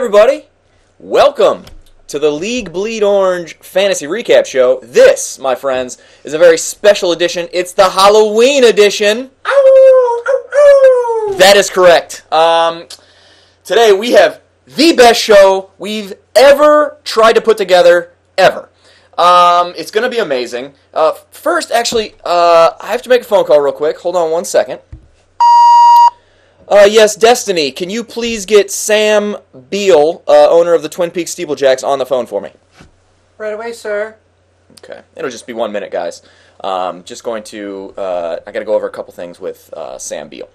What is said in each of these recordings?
everybody. Welcome to the League Bleed Orange Fantasy Recap Show. This, my friends, is a very special edition. It's the Halloween edition. That is correct. Today we have the best show we've ever tried to put together, ever. It's going to be amazing. First, actually, I have to make a phone call real quick. Hold on one second. Yes, Destiny, can you please get Sam Beal, owner of the Twin Peaks Steeplejacks, on the phone for me? Right away, sir. Okay. It'll just be 1 minute, guys. Just going to, I got to go over a couple things with Sam Beal.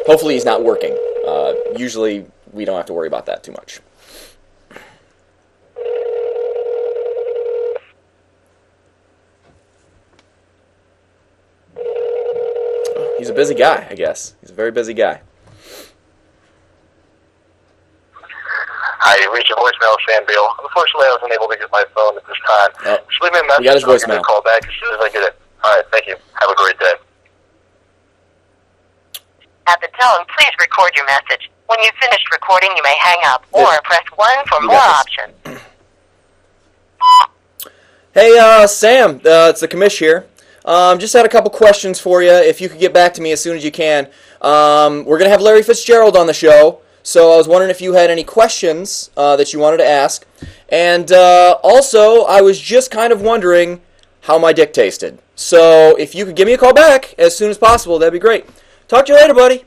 Hopefully he's not working. Usually we don't have to worry about that too much. He's a busy guy, I guess. He's a very busy guy. Hi, you reached your voicemail, Sam Beal. Unfortunately, I wasn't able to get my phone at this time. Oh, Just leave me a message. we got his and I'll give you voicemail. a call back as soon as I get it. All right, thank you. Have a great day. At the tone, please record your message. When you've finished recording, you may hang up or Yes. press 1 for You more got this. options. Hey, Sam, it's the commish here. Just had a couple questions for you. If you could get back to me as soon as you can. We're going to have Larry Fitzgerald on the show, so I was wondering if you had any questions that you wanted to ask. And also, I was just kind of wondering how my dick tasted. So if you could give me a call back as soon as possible, that'd be great. Talk to you later, buddy.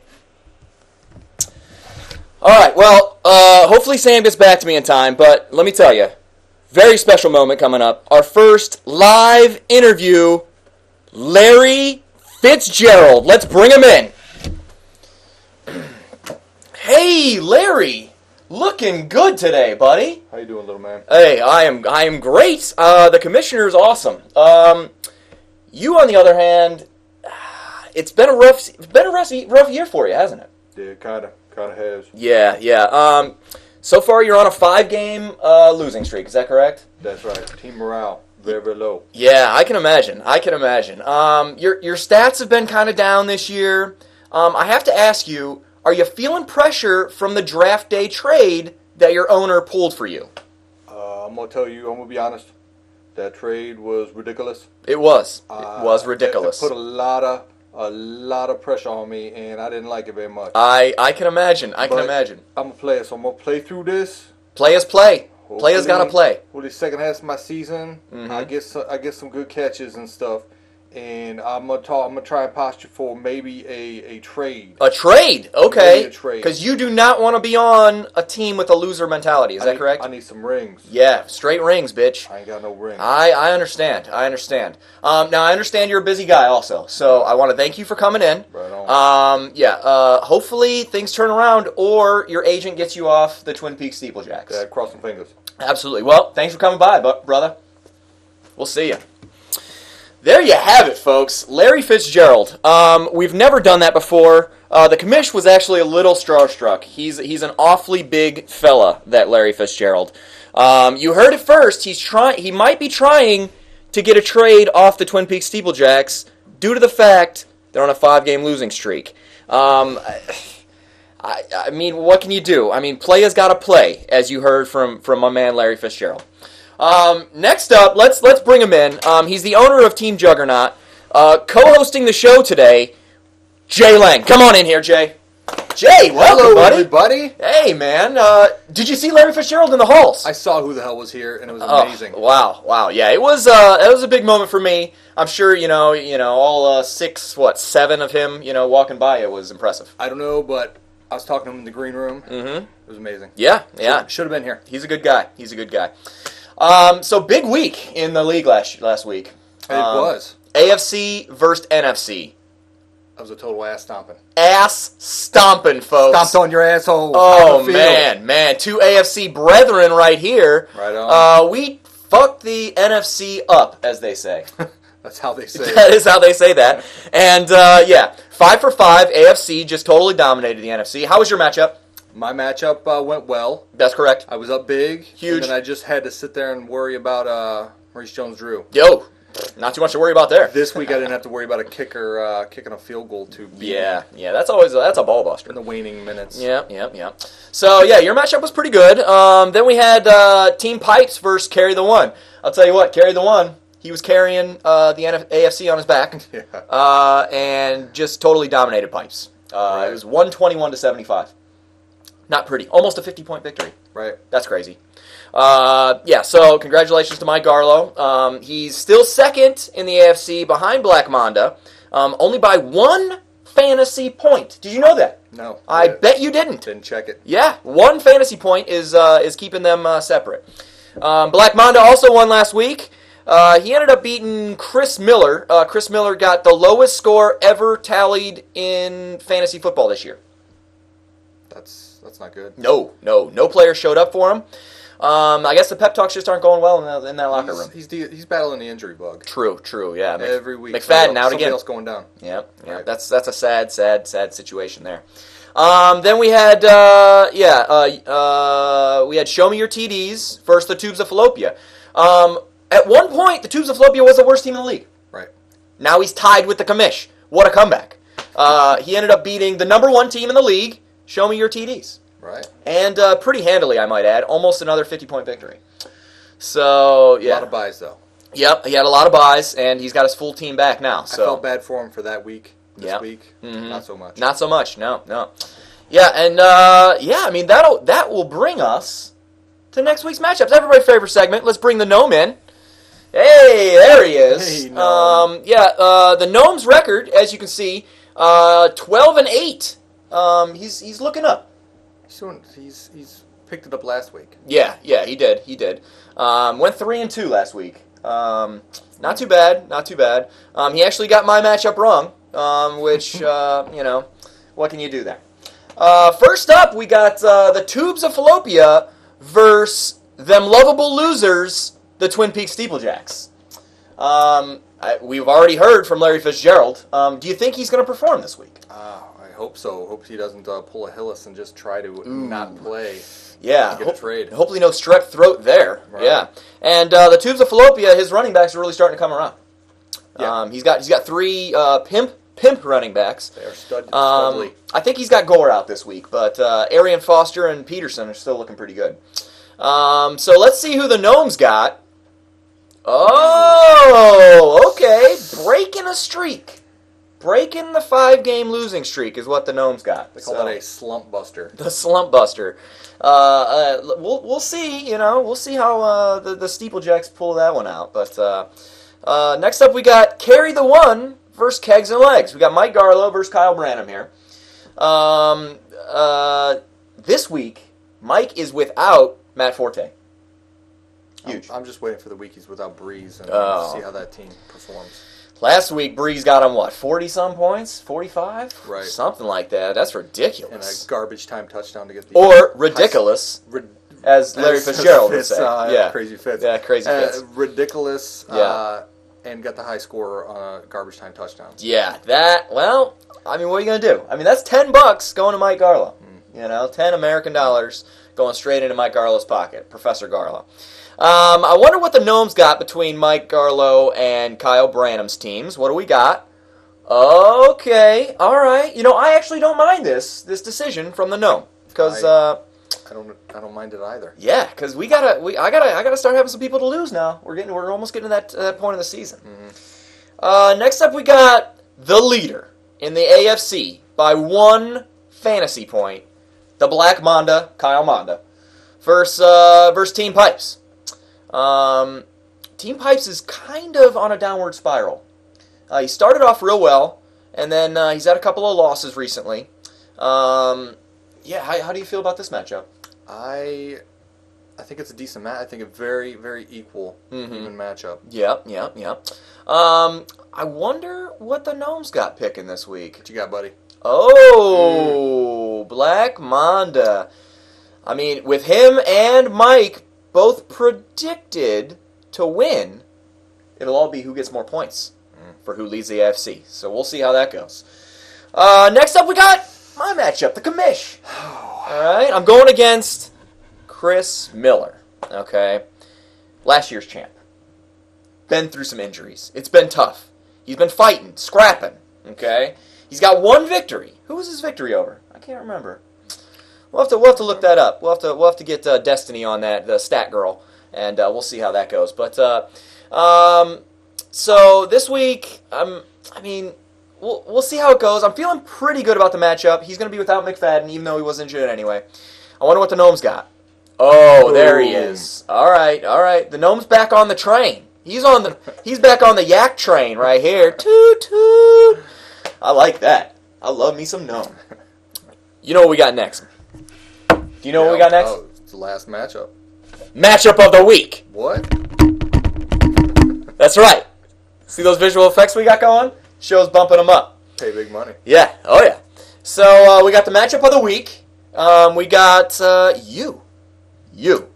All right, well, hopefully Sam gets back to me in time, but let me tell you, very special moment coming up. Our first live interview, Larry Fitzgerald. Let's bring him in. Hey, Larry. Looking good today, buddy. How you doing, little man? Hey, I am great. The commissioner's awesome. You, on the other hand, it's been a rough year for you, hasn't it? Yeah, kind of has. Yeah. So far, you're on a 5-game losing streak. Is that correct? That's right. Team morale very, very low. Yeah, I can imagine. Your stats have been kind of down this year. I have to ask you, are you feeling pressure from the draft day trade that your owner pulled for you? I'm gonna be honest. That trade was ridiculous. It was. It was ridiculous. It put a lot of pressure on me, and I didn't like it very much. I can imagine. But I'm a player, so I'm gonna play through this. Players play. Players gotta play. For the second half of my season, Mm-hmm. I get some good catches and stuff, and I'm gonna try and posture for maybe a trade. A trade, okay. Maybe a trade. Because you do not want to be on a team with a loser mentality. Is that correct? I need some rings. Yeah, straight rings, bitch. I ain't got no rings. I understand. Now, I understand you're a busy guy also, so I want to thank you for coming in. Right on. Hopefully things turn around or your agent gets you off the Twin Peaks Steeplejacks. Yeah, cross some fingers. Absolutely. Well, thanks for coming by, brother. We'll see you. There you have it, folks. Larry Fitzgerald. We've never done that before. The commish was actually a little starstruck. He's an awfully big fella, that Larry Fitzgerald. You heard it first. He might be trying to get a trade off the Twin Peaks Steeplejacks due to the fact they're on a 5-game losing streak. I mean, what can you do? I mean, players got to play, as you heard from my man Larry Fitzgerald. Next up, let's bring him in. He's the owner of Team Juggernaut. Co-hosting the show today, Jay Lang. Come on in here, Jay. Jay, welcome, Hello, buddy. everybody. Hey, man. Did you see Larry Fitzgerald in the halls? I saw who the hell was here, and it was amazing. Oh, wow. Yeah, it was a big moment for me. I'm sure you know all 7 of him, walking by. It was impressive. I don't know, but I was talking to him in the green room. Mm-hmm. It was amazing. Yeah. Should have been here. He's a good guy. So big week in the league last week. It was. AFC versus NFC. That was a total ass stomping. Ass stomping, folks. Stomped on your asshole. Oh, man. 2 AFC brethren right here. Right on. We fucked the NFC up, as they say. That's how they say That it. is how they say that. And, 5 for 5. AFC just totally dominated the NFC. How was your matchup? My matchup went well. That's correct. I was up big. Huge. And then I just had to sit there and worry about Maurice Jones-Drew. Yo, not too much to worry about there. This week I didn't have to worry about a kicker kicking a field goal to beat Yeah, that's a ball buster. in the waning minutes. Yeah. So, yeah, your matchup was pretty good. Then we had Team Pipes versus Carry the One. I'll tell you what, Carry the One, he was carrying the AFC on his back and just totally dominated Pipes. It was 121-75. Not pretty. Almost a 50-point victory. Right. That's crazy. So congratulations to Mike Garlow. He's still second in the AFC behind Black Manda, only by 1 fantasy point. Did you know that? No. I bet you didn't. Didn't check it. Yeah, 1 fantasy point is keeping them separate. Black Manda also won last week. He ended up beating Chris Miller. Chris Miller got the lowest score ever tallied in fantasy football this year. That's not good. No player showed up for him. I guess the pep talks just aren't going well in that locker room. He's battling the injury bug. True, yeah. Every week. McFadden out somebody again. else going down. Yeah. Right. That's a sad situation there. Then we had we had Show Me Your TDs versus the Tubes of Fallopian. At one point, the Tubes of Fallopian was the worst team in the league. Right. Now he's tied with the commish. What a comeback. He ended up beating the number 1 team in the league, Show Me Your TDs. Right. And pretty handily, I might add. Almost another 50-point victory. So, yeah. A lot of buys, though. Yep, he had a lot of buys, and he's got his full team back now. So. I felt bad for him for that week. This week, not so much. Not so much, no. Yeah, and, I mean, that will bring us to next week's matchups. Everybody's favorite segment. Let's bring the Gnome in. Hey, there he is. Hey, Gnome. The Gnome's record, as you can see, 12-8. He's looking up. He's picked it up last week. Yeah, he did. Went 3-2 last week. Not too bad. He actually got my matchup wrong, which what can you do there? First up, we got the Tubes of Fallopian versus them lovable losers, the Twin Peaks Steeplejacks. We've already heard from Larry Fitzgerald. Do you think he's going to perform this week? I hope so. Hope he doesn't pull a Hillis and just try to not play. Yeah, get a trade. Hopefully no strep throat there. Right. Yeah, and the Tubes of Fallopian, his running backs are really starting to come around. Yeah. He's got 3 pimp running backs. They are studly. I think he's got Gore out this week, but Arian Foster and Peterson are still looking pretty good. So let's see who the Gnomes got. Oh, okay, breaking a streak. Breaking the 5-game losing streak is what the Gnomes got. They call that a slump buster. The slump buster. We'll see. We'll see how the Steeplejacks pull that one out. But next up, we got Carry the One versus Kegs and Legs. We got Mike Garlow versus Kyle Branham here. This week, Mike is without Matt Forte. Huge. I'm just waiting for the week he's without Breeze and see how that team performs. Last week, Breeze got him, 40-some points? 45? Right. Something like that. That's And ridiculous. a garbage time touchdown to get the... Or ridiculous, as Larry Fitzgerald would say. Yeah. Crazy Fitz. Yeah, Crazy Fitz. Ridiculous, and got the high score on a garbage time touchdown. Yeah, what are you going to do? I mean, that's $10 going to Mike Garlow. 10 American dollars going straight into Mike Garlow's pocket, Professor Garlow. I wonder what the Gnomes got between Mike Garlow and Kyle Branham's teams. What do we got? Okay, all right. I actually don't mind this decision from the Gnome because I don't mind it either. Yeah, because I gotta start having some people to lose now. We're almost getting to that point of the season. Mm-hmm. Next up, we got the leader in the AFC by 1 fantasy point, the Black Manda, Kyle Manda, versus Team Pipes. Team Pipes is kind of on a downward spiral. He started off real well, and then he's had a couple of losses recently. How do you feel about this matchup? I think it's a decent match. I think a very, very equal, even matchup. Yep. I wonder what the Gnomes got picking this week. What you got, buddy? Oh, Black Manda. I mean, with him and Mike both predicted to win, it'll all be who gets more points for who leads the AFC. So we'll see how that goes. Next up, we got my matchup, the commish. All right, I'm going against Chris Miller. Okay, last year's champ. been through some injuries. It's been tough. He's been fighting, scrapping, okay? He's got one victory. Who was his victory over? I can't remember. We'll have to look that up. We'll have to get Destiny on that, the stat girl, and we'll see how that goes. But so this week, we'll see how it goes. I'm feeling pretty good about the matchup. He's going to be without McFadden, even though he was injured anyway. I wonder what the Gnome's got. Oh, there he is. All right. The Gnome's back on the train. He's back on the yak train right here. Toot toot. I like that. I love me some Gnome. You know what we got next? Do you know what we got next? Oh, it's the last matchup. Matchup of the week. What? That's right. See those visual effects we got going? Show's bumping them up. Pay big money. Yeah. Oh, yeah. So we got the matchup of the week. We got you.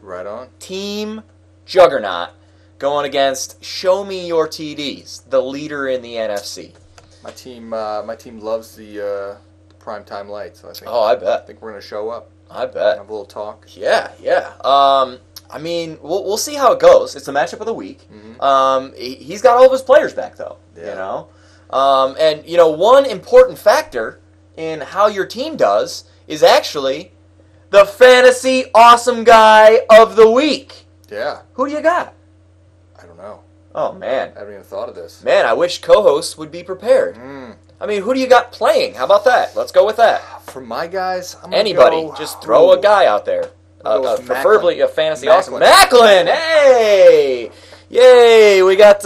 Right on. Team Juggernaut going against Show Me Your TDs, the leader in the NFC. My team loves the primetime light, so I think. Oh, I bet. I think we're gonna show up. I bet. Have a little talk. Yeah. We'll see how it goes. It's the matchup of the week. Mm-hmm. He's got all of his players back, though. Yeah. And one important factor in how your team does is actually the fantasy awesome guy of the week. Yeah. Who do you got? I don't know. Oh, man. I haven't even thought of this. Man, I wish co-hosts would be prepared. Who do you got playing? How about that? Let's go with that. For my guys, I'm gonna Anybody. go, Just throw a guy out there. I'll go with Preferably Macklin. a fantasy Macklin. awesome. Macklin! Hey! Yay! We got...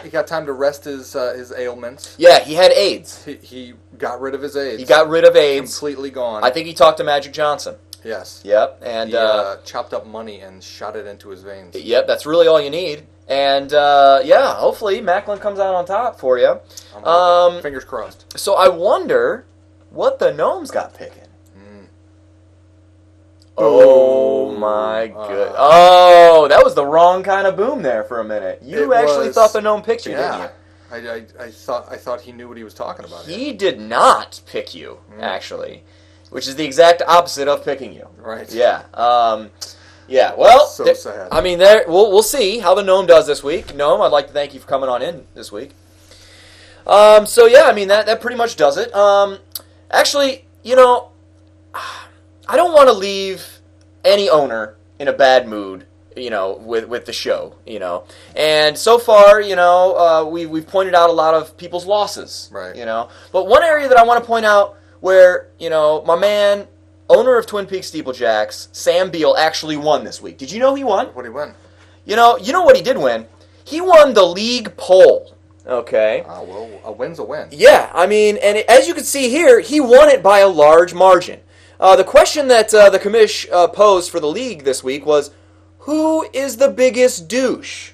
He got time to rest his ailments. Yeah, he had AIDS. He got rid of his AIDS. He got rid of AIDS. Completely gone. I think he talked to Magic Johnson. Yes. Yep, and... He chopped up money and shot it into his veins. Yep, that's really all you need. And, hopefully Macklin comes out on top for you. Fingers crossed. So I wonder what the Gnomes got picking. Oh my good! Oh, that was the wrong kind of boom there for a minute. You actually thought the Gnome picked you, didn't you? I thought he knew what he was talking about. He did not pick you, actually, which is the exact opposite of picking you. Right. Yeah. Yeah. Well, So sad. We'll see how the Gnome does this week. Gnome, I'd like to thank you for coming on in this week. That pretty much does it. Actually, I don't want to leave any owner in a bad mood, with the show, And so far, we've pointed out a lot of people's losses, right? But one area that I want to point out where, my man, owner of Twin Peaks Steeplejacks, Sam Beal, actually won this week. Did you know he won? What did he win? You know what he did win? He won the league poll. Okay. Oh, well, a win's a win. Yeah, as you can see here, he won it by a large margin. The question that the commish posed for the league this week was, who is the biggest douche?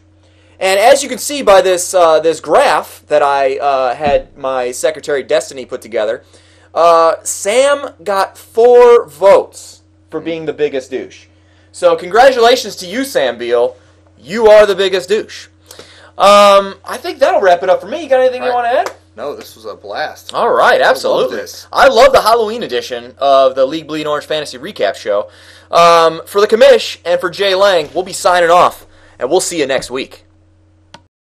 And as you can see by this graph that I had my secretary Destiny put together, Sam got 4 votes for being the biggest douche. So congratulations to you, Sam Beal. You are the biggest douche. I think that'll wrap it up for me. You got anything you want to add? No, this was a blast. All right, absolutely. I love the Halloween edition of the League Bleeding Orange Fantasy Recap Show. For the commish and for Jay Lang, we'll be signing off, and we'll see you next week.